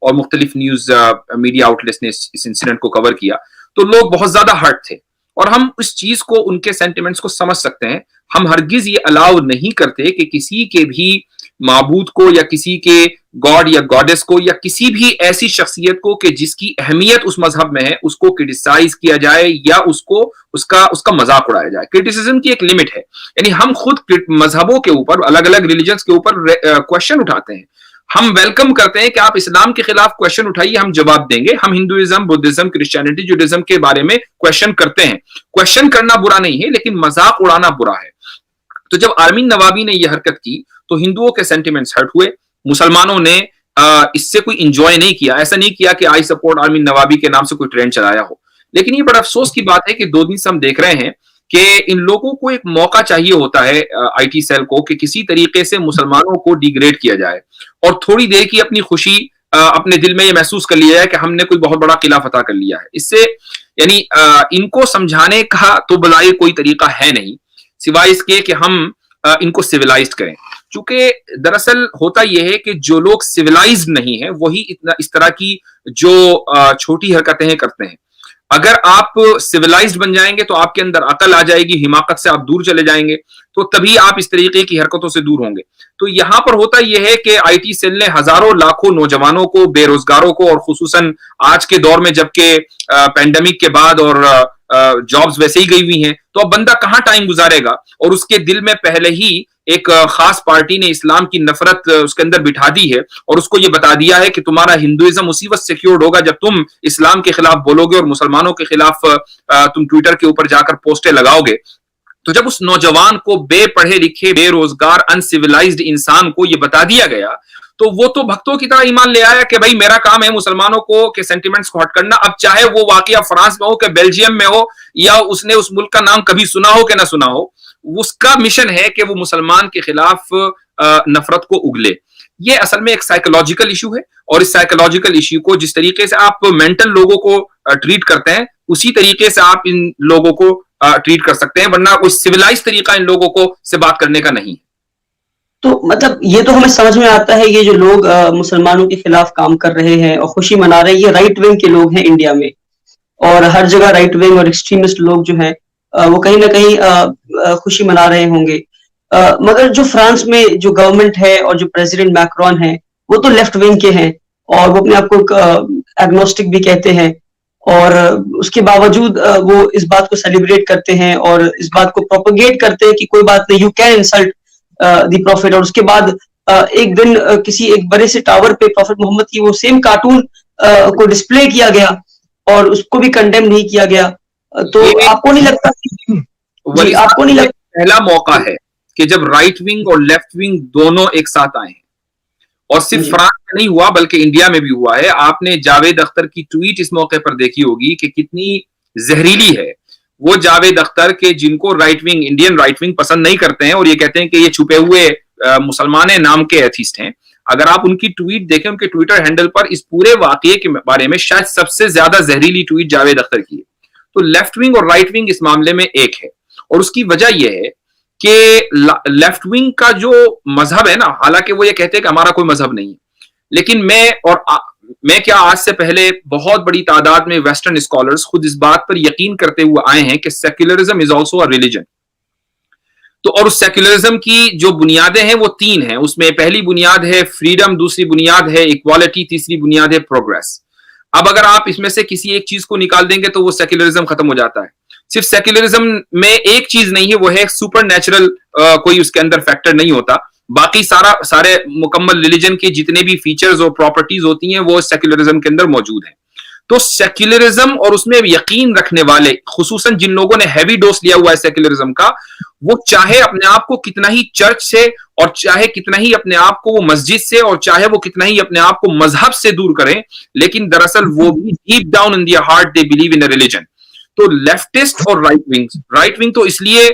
اور مختلف نیوز میڈیا آؤٹ لیٹس نے اس انسیڈنٹ کو کور کیا. تو لوگ بہت زیادہ ہرٹ تھے, اور ہم اس چیز کو, ان کے سینٹیمنٹس کو سمجھ سکتے ہیں. ہم ہرگز یہ الاؤ نہیں کرتے کہ کسی کے بھی معبود کو یا کسی کے گاڈ یا گاڈس کو یا کسی بھی ایسی شخصیت کو کہ جس کی اہمیت اس مذہب میں ہے اس کو کرٹیسائز کیا جائے یا اس کا مذاق اڑایا جائے. کرٹیسزم کی ایک لمٹ ہے. یعنی ہم خود مذہبوں کے اوپر, الگ الگ ریلیجنز کے اوپر کوشچن اٹھاتے ہیں. ہم ویلکم کرتے ہیں کہ آپ اسلام کے خلاف کوشچن اٹھائیے, ہم جواب دیں گے. ہم ہندوازم, بدھزم, کرسچینٹی, جوڈازم کے بارے میں کوشچن کرتے ہیں. کوشچن کرنا برا نہیں ہے, لیکن مذاق اڑانا برا ہے. تو جب آرمین نوابی نے یہ حرکت کی تو ہندوؤں کے سینٹیمنٹس ہرٹ ہوئے. مسلمانوں نے اس سے کوئی انجوائے نہیں کیا. ایسا نہیں کیا کہ آئی سپورٹ آرمین نوابی کے نام سے کوئی ٹرینڈ چلایا ہو. لیکن یہ بڑا افسوس کی بات ہے کہ 2 دن سے ہم دیکھ رہے ہیں کہ ان لوگوں کو ایک موقع چاہیے ہوتا ہے IT سیل کو کہ کسی طریقے سے مسلمانوں کو ڈیگریڈ کیا جائے اور تھوڑی دیر کی اپنی خوشی اپنے دل میں یہ محسوس کر لیا ہے کہ ہم نے کوئی بہت بڑا قلعہ فتح کر لیا ہے. اس سے یعنی ان کو سمجھانے کا تو بلائے کوئی طریقہ ہے نہیں سوائے اس کے کہ ہم ان کو سیولائزڈ کریں. چونکہ دراصل ہوتا یہ ہے کہ جو لوگ سیولائزڈ نہیں ہیں وہی اس طرح کی جو چھوٹی حرکتیں کرتے ہیں. اگر آپ سویلائزڈ بن جائیں گے تو آپ کے اندر عقل آ جائے گی, حماقت سے آپ دور چلے جائیں گے, تو تبھی آپ اس طریقے کی حرکتوں سے دور ہوں گے. تو یہاں پر ہوتا یہ ہے کہ آئی ٹی سیل نے ہزاروں لاکھوں نوجوانوں کو, بے روزگاروں کو, اور خصوصاً آج کے دور میں جبکہ پینڈیمک کے بعد اور جابز ویسے ہی گئی ہوئی ہیں, تو اب بندہ کہاں ٹائم گزارے گا, اور اس کے دل میں پہلے ہی ایک خاص پارٹی نے اسلام کی نفرت اس کے اندر بٹھا دی ہے, اور اس کو یہ بتا دیا ہے کہ تمہارا ہندوازم اسی وقت سیکیورڈ ہوگا جب تم اسلام کے خلاف بولو گے اور مسلمانوں کے خلاف تم ٹویٹر کے اوپر جا کر پوسٹیں لگاؤ گے. تو جب اس نوجوان کو, بے پڑھے لکھے, بے روزگار, انسیولائزڈ انسان کو یہ بتا دیا گیا, تو وہ تو بھکتوں کی طرح ایمان لے آیا کہ بھائی میرا کام ہے مسلمانوں کو کے سینٹیمنٹس کو ہٹ کرنا. اب چاہے وہ واقعہ فرانس میں ہو کہ بیلجیم میں ہو, یا اس نے اس ملک کا نام کبھی سنا ہو کہ نہ سنا ہو, اس کا مشن ہے کہ وہ مسلمان کے خلاف نفرت کو اگلے. یہ اصل میں ایک سائیکولوجیکل ایشو ہے, اور اس سائیکولوجیکل ایشو کو جس طریقے سے آپ مینٹل لوگوں کو ٹریٹ کرتے ہیں, اسی طریقے سے آپ ان لوگوں کو ٹریٹ کر سکتے ہیں, ورنہ کوئی سویلائز طریقہ ان لوگوں کو سے بات کرنے کا نہیں. تو مطلب یہ تو ہمیں سمجھ میں آتا ہے, یہ جو لوگ مسلمانوں کے خلاف کام کر رہے ہیں اور خوشی منا رہے ہیں, یہ رائٹ ونگ کے لوگ ہیں انڈیا میں, اور ہر جگہ رائٹ ونگ اور ایکسٹریمسٹ لوگ جو ہیں وہ کہیں نہ کہیں خوشی منا رہے ہوں گے. مگر جو فرانس میں جو گورنمنٹ ہے اور جو پریزیڈنٹ میکرون ہے, وہ تو لیفٹ ونگ کے ہیں, اور وہ اپنے آپ کو ایگنوسٹک بھی کہتے ہیں, اور اس کے باوجود وہ اس بات کو سیلیبریٹ کرتے ہیں اور اس بات کو پروپیگیٹ کرتے ہیں کہ کوئی بات نہیں, you can insult the prophet. اور اس کے بعد ایک دن کسی ایک بڑے سے ٹاور پہ پروفٹ محمد کی وہ سیم کارٹون کو ڈسپلے کیا گیا اور اس کو بھی کنڈیم نہیں کیا گیا. تو آپ کو نہیں لگتا جی, آپ کو نہیں لگتا پہلا موقع ہے کہ جب رائٹ ونگ اور لیفٹ ونگ دونوں ایک ساتھ آئے ہیں, اور صرف فرانس میں نہیں ہوا بلکہ انڈیا میں بھی ہوا ہے. آپ نے جاوید اختر کی ٹویٹ اس موقع پر دیکھی ہوگی کہ کتنی زہریلی ہے. وہ جاوید اختر کے جن کو right wing, Indian right wing پسند نہیں کرتے ہیں, اور یہ کہتے ہیں کہ یہ چھپے ہوئے مسلمان نام کے ایتھیسٹ ہیں. اگر آپ ان کی ٹویٹ دیکھیں, ان کے ٹویٹر ہینڈل پر اس پورے واقعے کے بارے میں شاید سب سے زیادہ زہریلی ٹویٹ جاوید اختر کی ہے. تو لیفٹ ونگ اور رائٹ ونگ اس معاملے میں ایک ہے, اور اس کی وجہ یہ ہے کہ لیفٹ ونگ کا جو مذہب ہے نا, حالانکہ وہ یہ کہتے ہیں کہ ہمارا کوئی مذہب نہیں ہے, لیکن میں کیا آج سے پہلے بہت بڑی تعداد میں ویسٹرن اسکالرز خود اس بات پر یقین کرتے ہوئے آئے ہیں کہ secularism is also a religion. تو اور اس سیکولرزم کی جو بنیادیں ہیں وہ تین ہیں. اس میں پہلی بنیاد ہے فریڈم, دوسری بنیاد ہے ایکوالٹی, تیسری بنیاد ہے پروگریس. اب اگر آپ اس میں سے کسی ایک چیز کو نکال دیں گے تو وہ سیکولرزم ختم ہو جاتا ہے. صرف سیکولرزم میں ایک چیز نہیں ہے, وہ ہے سپر نیچرل, کوئی اس کے اندر فیکٹر نہیں ہوتا. باقی سارے مکمل ریلیجن کے جتنے بھی فیچرز اور پراپرٹیز ہوتی ہیں وہ سیکولرزم کے اندر موجود ہیں. تو سیکولرزم اور اس میں یقین رکھنے والے, خصوصاً جن لوگوں نے ہیوی ڈوز لیا ہوا ہے سیکولرزم کا, وہ چاہے اپنے آپ کو کتنا ہی چرچ سے, اور چاہے کتنا ہی اپنے آپ کو وہ مسجد سے, اور چاہے وہ کتنا ہی اپنے آپ کو مذہب سے دور کریں, لیکن دراصل وہ بھی deep down in their heart they believe in a religion. تو لیفٹسٹ اور رائٹ ونگ تو اس لیے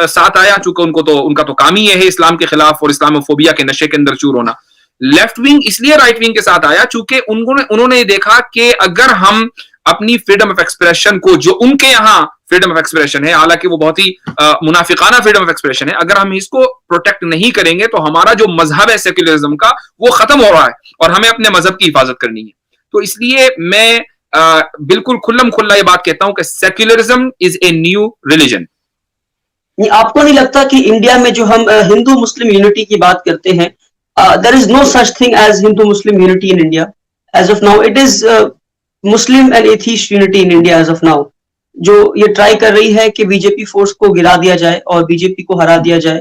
ساتھ آیا چونکہ ان کا تو کام ہی ہے اسلام کے خلاف اور اسلاموفوبیا کے نشے کے اندر چور ہونا. لیفٹ ونگ اس لیے رائٹ ونگ کے ساتھ آیا چونکہ انہوں نے دیکھا کہ اگر ہم اپنی فریڈم آف ایکسپریشن کو, جو ان کے یہاں فریڈم آف ایکسپریشن ہے, حالانکہ وہ بہت ہی منافقانہ فریڈم آف ایکسپریشن ہے, اگر ہم اس کو پروٹیکٹ نہیں کریں گے تو ہمارا جو مذہب ہے سیکولرزم کا وہ ختم ہو رہا ہے, اور ہمیں اپنے مذہب کی حفاظت کرنی ہے. تو اس لیے میں بالکل کھلم کھلا یہ بات کہتا ہوں کہ secularism is a new religion. آپ کو نہیں لگتا کہ انڈیا میں جو ہم ہندو مسلم یونٹی کی بات کرتے ہیں, there is no such thing as Hindu Muslim unity in India as of now. It is Muslim and atheist unity in India as of now. جو یہ ٹرائی کر رہی ہے کہ بی جے پی فورس کو گرا دیا جائے اور بی جے پی کو ہرا دیا جائے,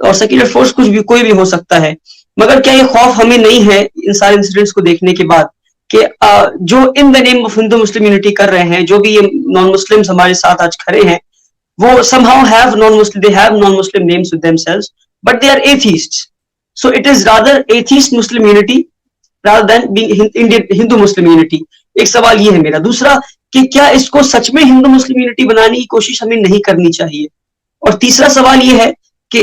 اور سیکولر فورس کچھ بھی کوئی بھی ہو سکتا ہے. مگر کیا یہ خوف ہمیں نہیں ہے ان سارے انسیڈنٹس کو دیکھنے کے بعد کہ جو ان دا name of Hindu Muslim unity کر رہے ہیں, جو بھی یہ نان مسلمس ہمارے ساتھ آج کھڑے ہیں, وہ somehow have non-Muslim names with themselves, but they are atheists. So it is rather atheist Muslim unity rather than being Indian Hindu Muslim unity. ایک سوال یہ ہے میرا. دوسرا کہ کیا اس کو سچ میں ہندو مسلم یونٹی بنانے کی کوشش ہمیں نہیں کرنی چاہیے. اور تیسرا سوال یہ ہے کہ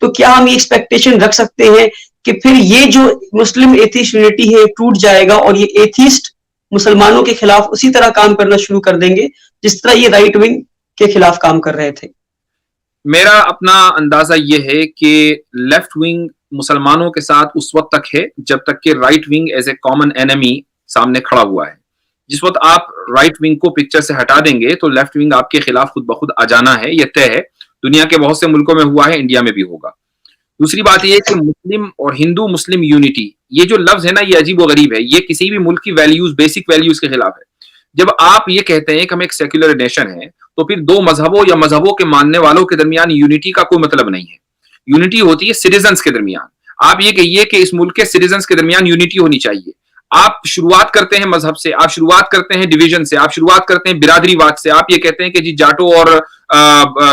تو کیا ہم یہ ایکسپیکٹیشن رکھ سکتے ہیں کہ پھر یہ جو مسلم ایتھیسٹ یونٹی ہے ٹوٹ جائے گا اور یہ ایتھیسٹ مسلمانوں کے خلاف اسی طرح کام کرنا شروع کر دیں گے جس طرح یہ رائٹ ونگ کے خلاف کام کر رہے تھے؟ میرا اپنا اندازہ یہ ہے کہ لیفٹ ونگ مسلمانوں کے ساتھ اس وقت تک ہے جب تک کہ right wing as a common enemy سامنے کھڑا ہوا ہے. جس وقت آپ رائٹ ونگ کو پکچر سے ہٹا دیں گے تو لیفٹ ونگ آپ کے خلاف خود بخود آ جانا ہے. یہ طے ہے, دنیا کے بہت سے ملکوں میں ہوا ہے, انڈیا میں بھی ہوگا. دوسری بات یہ کہ مسلم اور ہندو مسلم یونٹی, یہ جو لفظ ہے نا, یہ عجیب و غریب ہے. یہ کسی بھی ملک کی ویلیوز, بیسک ویلیوز کے خلاف ہے. جب آپ یہ کہتے ہیں کہ ہم ایک سیکولر نیشن ہے, تو پھر دو مذہبوں یا مذہبوں کے ماننے والوں کے درمیان یونٹی کا کوئی مطلب نہیں ہے. یونٹی ہوتی ہے سٹیزنز کے درمیان. آپ یہ کہیے کہ اس ملک کے سٹیزنز کے درمیان یونٹی ہونی چاہیے. آپ شروعات کرتے ہیں مذہب سے, آپ شروعات کرتے ہیں ڈویژن سے, آپ شروعات کرتے ہیں برادری واد سے. آپ یہ کہتے ہیں کہ جی جاٹوں اور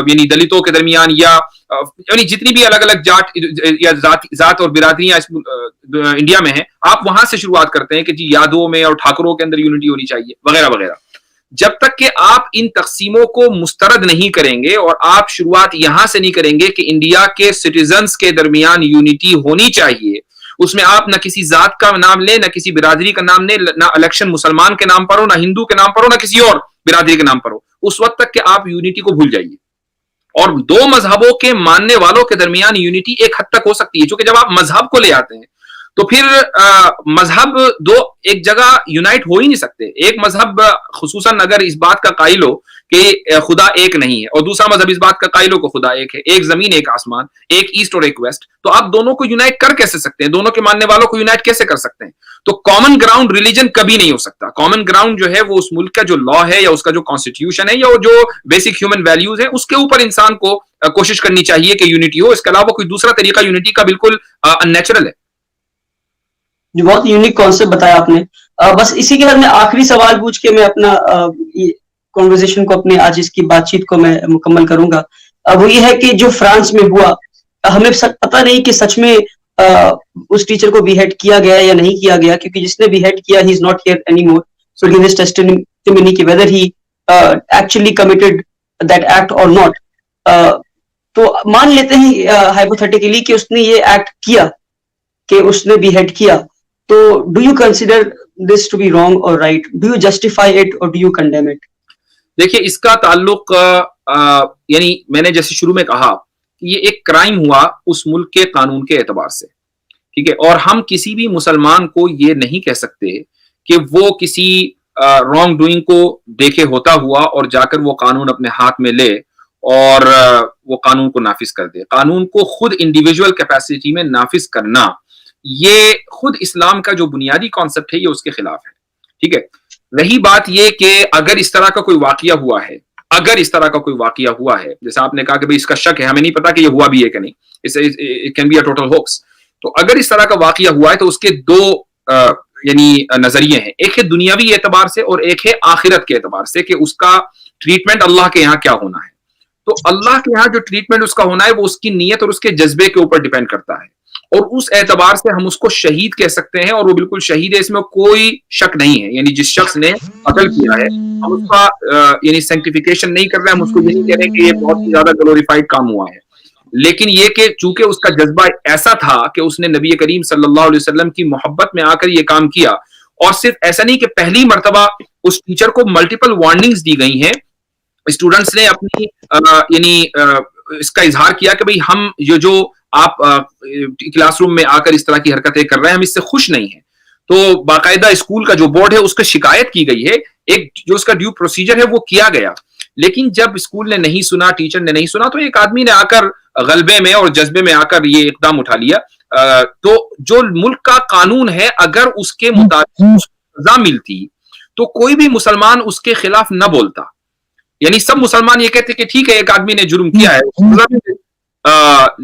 یعنی دلتوں کے درمیان یا یعنی جتنی بھی الگ الگ جاٹ یا ذات اور برادریاں انڈیا میں ہیں, آپ وہاں سے شروعات کرتے ہیں کہ جی یادوں میں اور ٹھاکروں کے اندر یونٹی ہونی چاہیے وغیرہ وغیرہ. جب تک کہ آپ ان تقسیموں کو مسترد نہیں کریں گے اور آپ شروعات یہاں سے نہیں کریں گے کہ انڈیا کے سٹیزنز کے درمیان یونٹی ہونی چاہیے, اس میں آپ نہ کسی ذات کا نام لیں, نہ کسی برادری کا نام لیں, نہ الیکشن مسلمان کے نام پر ہو, نہ ہندو کے نام پر ہو, نہ کسی اور برادری کے نام پر ہو, اس وقت تک کہ آپ یونٹی کو بھول جائیے. اور دو مذہبوں کے ماننے والوں کے درمیان یونٹی ایک حد تک ہو سکتی ہے, چونکہ جب آپ مذہب کو لے آتے ہیں تو پھر مذہب دو ایک جگہ یونائٹ ہو ہی نہیں سکتے. ایک مذہب خصوصاً اگر اس بات کا قائل ہو کہ خدا ایک نہیں ہے, اور دوسرا مذہب اس بات کا قائل ہو کہ خدا ایک ہے, ایک زمین ایک آسمان, ایک ایسٹ اور ایک ویسٹ, تو آپ دونوں کو یونائٹ کر کیسے سکتے ہیں؟ دونوں کے ماننے والوں کو یونائٹ کیسے کر سکتے ہیں؟ تو کامن گراؤنڈ ریلیجن کبھی نہیں ہو سکتا. کامن گراؤنڈ جو ہے وہ اس ملک کا جو لا ہے یا اس کا جو کانسٹیٹیوشن ہے یا جو بیسک ہیومن ویلیوز ہیں, اس کے اوپر انسان کو کوشش کرنی چاہیے کہ یونٹی ہو. اس کے علاوہ کوئی دوسرا طریقہ یونٹی کا بالکل ان نیچرل ہے. جو بہت یونیک کانسیپٹ بتایا آپ نے. بس اسی کے بعد میں آخری سوال پوچھ کے میں اپنا کنورسیشن کو, اپنے آج اس کی بات چیت کو میں مکمل کروں گا. وہ یہ ہے کہ جو فرانس میں ہوا, ہمیں پتہ نہیں کہ سچ میں اس ٹیچر کو بی ہیڈ کیا گیا یا نہیں کیا گیا, کیونکہ جس نے بی ہیڈ کیا he is not here any more. So he is testimony کہ whether he actually committed that act or not. تو مان لیتے ہیں ہائپوتھیٹیکلی کہ اس نے یہ ایکٹ کیا, کہ اس نے بی ہیڈ کیا, تو do you consider this to be wrong or right? Do you justify it or do you condemn it? دیکھیے, اس کا تعلق یعنی میں نے جیسے شروع میں کہا کہ یہ ایک کرائم ہوا اس ملک کے قانون کے اعتبار سے, ٹھیک ہے, اور ہم کسی بھی مسلمان کو یہ نہیں کہہ سکتے کہ وہ کسی رانگ ڈوئنگ کو دیکھے ہوتا ہوا اور جا کر وہ قانون اپنے ہاتھ میں لے اور وہ قانون کو نافذ کر دے. قانون کو خود انڈیویجول کیپیسٹی میں نافذ کرنا, یہ خود اسلام کا جو بنیادی کانسیپٹ ہے یہ اس کے خلاف ہے, ٹھیک ہے. رہی بات یہ کہ اگر اس طرح کا کوئی واقعہ ہوا ہے, جیسے آپ نے کہا کہ بھئی اس کا شک ہے, ہمیں نہیں پتا کہ یہ ہوا بھی ہے کہ نہیں, it can be a total hoax. تو اگر اس طرح کا واقعہ ہوا ہے تو اس کے دو یعنی نظریے ہیں, ایک ہے دنیاوی اعتبار سے اور ایک ہے آخرت کے اعتبار سے, کہ اس کا ٹریٹمنٹ اللہ کے یہاں کیا ہونا ہے. تو اللہ کے یہاں جو ٹریٹمنٹ اس کا ہونا ہے وہ اس کی نیت اور اس کے جذبے کے اوپر ڈیپینڈ کرتا ہے, اور اس اعتبار سے ہم اس کو شہید کہہ سکتے ہیں, اور وہ بالکل شہید ہے, اس میں کوئی شک نہیں ہے. یعنی جس شخص نے قتل کیا ہے ہم اس کا یعنی سینکٹیفیکیشن نہیں کر رہے, ہم اس کو یہ نہیں کہہ رہے کہ یہ بہت ہی زیادہ گلوریفائڈ کام ہوا ہے, لیکن یہ کہ چونکہ اس کا جذبہ ایسا تھا کہ اس نے نبی کریم صلی اللہ علیہ وسلم کی محبت میں آ کر یہ کام کیا, اور صرف ایسا نہیں کہ پہلی مرتبہ اس ٹیچر کو ملٹیپل وارننگز دی گئی ہیں, اسٹوڈنٹس نے اپنی یعنی اس کا اظہار کیا کہ بھئی ہم جو آپ کلاس روم میں آ کر اس طرح کی حرکتیں کر رہے ہیں ہم اس سے خوش نہیں ہیں. تو باقاعدہ اسکول کا جو بورڈ ہے اس کو شکایت کی گئی ہے, ایک جو اس کا ڈیو پروسیجر ہے وہ کیا گیا, لیکن جب اسکول نے نہیں سنا, ٹیچر نے نہیں سنا, تو ایک آدمی نے آ کر غلبے میں اور جذبے میں آ کر یہ اقدام اٹھا لیا. تو جو ملک کا قانون ہے اگر اس کے مطابق سزا ملتی تو کوئی بھی مسلمان اس کے خلاف نہ بولتا. یعنی سب مسلمان یہ کہتے کہ ٹھیک ہے ایک آدمی نے جرم کیا ہے,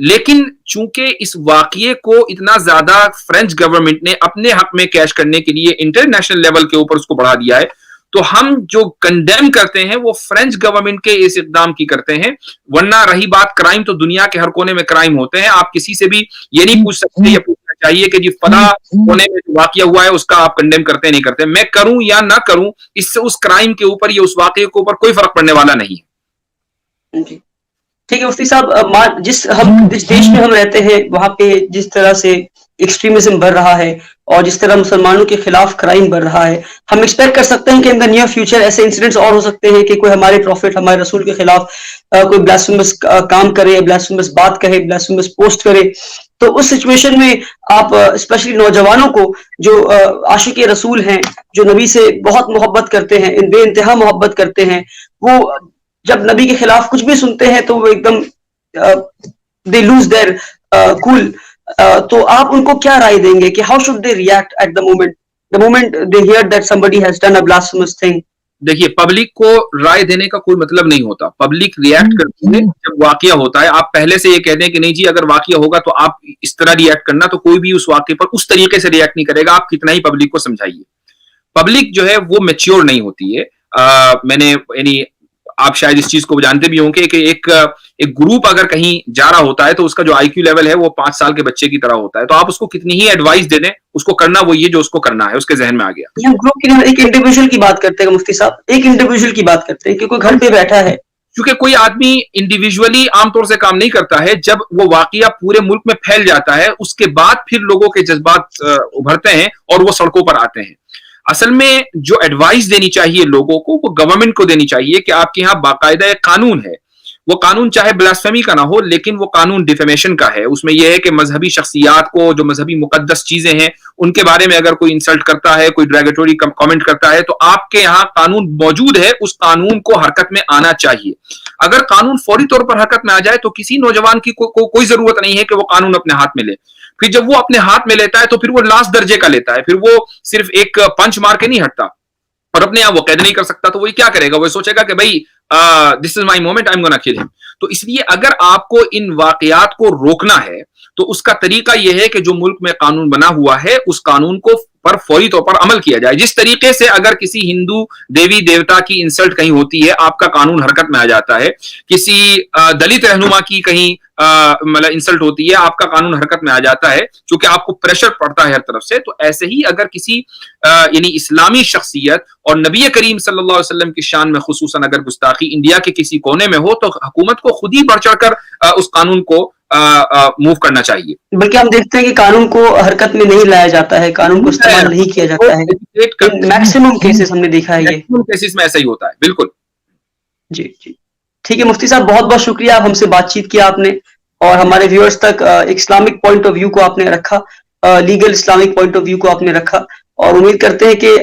لیکن چونکہ اس واقعے کو اتنا زیادہ فرینچ گورنمنٹ نے اپنے حق میں کیش کرنے کے لیے انٹرنیشنل لیول کے اوپر اس کو بڑھا دیا ہے, تو ہم جو کنڈیم کرتے ہیں وہ فرینچ گورنمنٹ کے اس اقدام کی کرتے ہیں. ورنہ رہی بات کرائم, تو دنیا کے ہر کونے میں کرائم ہوتے ہیں. آپ کسی سے بھی یہ نہیں پوچھ سکتے یا پوچھنا چاہیے کہ جی فلاں کونے میں جو واقعہ ہوا ہے اس کا آپ کنڈیم کرتے نہیں کرتے. میں کروں یا نہ کروں, اس سے اس کرائم کے اوپر یا اس واقعے کے اوپر کوئی فرق پڑنے والا نہیں ہے. جی ٹھیک ہے مفتی صاحب, جس دیش میں ہم رہتے ہیں وہاں پہ جس طرح سے ایکسٹریمزم بڑھ رہا ہے اور جس طرح مسلمانوں کے خلاف کرائم بڑھ رہا ہے, ہم ایکسپیکٹ کر سکتے ہیں کہ ان دا نیئر فیوچر ایسے انسیڈنٹس اور ہو سکتے ہیں کہ کوئی ہمارے پروفٹ, ہمارے رسول کے خلاف کوئی بلاسفیمس کام کرے, بلاسفیمس بات کہے, بلاسفیمس پوسٹ کرے. تو اس سچویشن میں آپ اسپیشلی نوجوانوں کو جو عاشق رسول ہیں، جو نبی سے بہت محبت کرتے ہیں، بے انتہا محبت کرتے ہیں، وہ جب نبی کے خلاف کچھ بھی سنتے ہیں تو وہ ایک دم دے لوز دیئر کول. تو آپ ان کو کیا رائے دیں گے کہ how should they react at the moment they hear that somebody has done a blasphemous thing? دیکھیے، پبلک کو رائے دینے کا کوئی مطلب نہیں ہوتا. پبلک ریئیکٹ کرتی ہے جب واقعہ ہوتا ہے. آپ پہلے سے یہ کہہ دیں کہ نہیں جی اگر واقعہ ہوگا تو آپ اس طرح ریئیکٹ کرنا، تو کوئی بھی اس واقعے پر اس طریقے سے ریئیکٹ نہیں کرے گا. آپ کتنا ہی پبلک کو سمجھائیے. پبلک جو ہے وہ میچیور نہیں ہوتی ہے. میں نے یعنی آپ شاید اس چیز کو جانتے بھی ہوں کہ ایک گروپ اگر کہیں جا رہا ہوتا ہے تو اس کا جو آئی کیو لیول ہے وہ 5 سال کے بچے کی طرح ہوتا ہے. تو آپ اس کو کتنی ہی ایڈوائس دے دیں، اس کو کرنا وہی ہے جو اس کو کرنا ہے، اس کے ذہن میں آ گیا. ہم گروپ کی ایک انڈیویجول کی بات کرتے ہیں مفتی صاحب، ایک انڈیویجول کی بات کرتے ہیں کہ کوئی گھر پہ بیٹھا ہے. کیونکہ کوئی آدمی انڈیویجولی عام طور سے کام نہیں کرتا ہے. جب وہ واقعہ پورے ملک میں پھیل جاتا ہے اس کے بعد پھر لوگوں کے جذبات ابھرتے ہیں اور وہ سڑکوں پر آتے ہیں. اصل میں جو ایڈوائس دینی چاہیے لوگوں کو وہ گورنمنٹ کو دینی چاہیے کہ آپ کے یہاں باقاعدہ ایک قانون ہے. وہ قانون چاہے بلاسفیمی کا نہ ہو لیکن وہ قانون ڈیفیمیشن کا ہے. اس میں یہ ہے کہ مذہبی شخصیات کو، جو مذہبی مقدس چیزیں ہیں ان کے بارے میں اگر کوئی انسلٹ کرتا ہے، کوئی ڈریگیٹوری کامنٹ کرتا ہے، تو آپ کے یہاں قانون موجود ہے، اس قانون کو حرکت میں آنا چاہیے. اگر قانون فوری طور پر حرکت میں آ جائے تو کسی نوجوان کی کوئی ضرورت نہیں ہے کہ وہ قانون اپنے ہاتھ میں لے. پھر جب وہ اپنے ہاتھ میں لیتا ہے تو پھر وہ لاسٹ درجے کا لیتا ہے. پھر وہ صرف ایک پنچ مار کے نہیں ہٹتا اور اپنے یہاں وہ قید نہیں کر سکتا. تو وہ کیا کرے گا؟ وہ سوچے گا کہ بھائی دس از مائی مومنٹ، آئی ایم گونا کل ہم. تو اس لیے اگر آپ کو ان واقعات کو روکنا ہے تو اس کا طریقہ یہ ہے کہ جو ملک میں قانون بنا ہوا ہے اس قانون کو پر فوری طور پر عمل کیا جائے. جس طریقے سے اگر کسی ہندو دیوی دیوتا کی انسلٹ کہیں ہوتی ہے آپ کا قانون حرکت میں آ جاتا ہے. کسی دلت رہنما کی کہیں مطلب انسلٹ ہوتی ہے آپ کا قانون حرکت میں آ جاتا ہے، چونکہ آپ کو پریشر پڑتا ہے ہر طرف سے. تو ایسے ہی اگر کسی یعنی اسلامی شخصیت اور نبی کریم صلی اللہ علیہ وسلم کی شان میں خصوصاً اگر گستاخی انڈیا کے کسی کونے میں ہو تو حکومت کو خود ہی بڑھ چڑھ کر اس قانون کو موو کرنا چاہیے. بلکہ ہم دیکھتے ہیں کہ قانون کو حرکت میں نہیں لایا جاتا ہے، قانون کو استعمال نہیں کیا جاتا ہے. میکسیمم کیسز ہم نے دیکھا ہے، یہ میکسیمم کیسز میں ایسا ہی ہوتا ہے. بالکل جی جی ٹھیک ہے مفتی صاحب، بہت بہت شکریہ. آپ ہم سے بات چیت کیا آپ نے اور ہمارے ویورز تک ایک اسلامک پوائنٹ آف ویو کو آپ نے رکھا، legal Islamic point of view کو آپ نے رکھا. اور امید کرتے ہیں کہ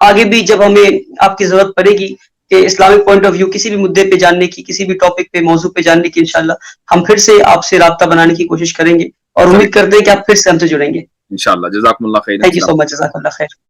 آگے بھی جب ہمیں آپ کی ضرورت پڑے گی کہ اسلامک پوائنٹ آف ویو کسی بھی مدعے پہ جاننے کی، کسی بھی ٹاپک پہ، موضوع پہ جاننے کی، انشاءاللہ ہم پھر سے آپ سے رابطہ بنانے کی کوشش کریں گے اور امید کرتے ہیں کہ آپ پھر سے ہم سے جڑیں گے. انشاءاللہ. جزاکم اللہ خیر. تھینک یو سو مچ. جزاک اللہ خیر.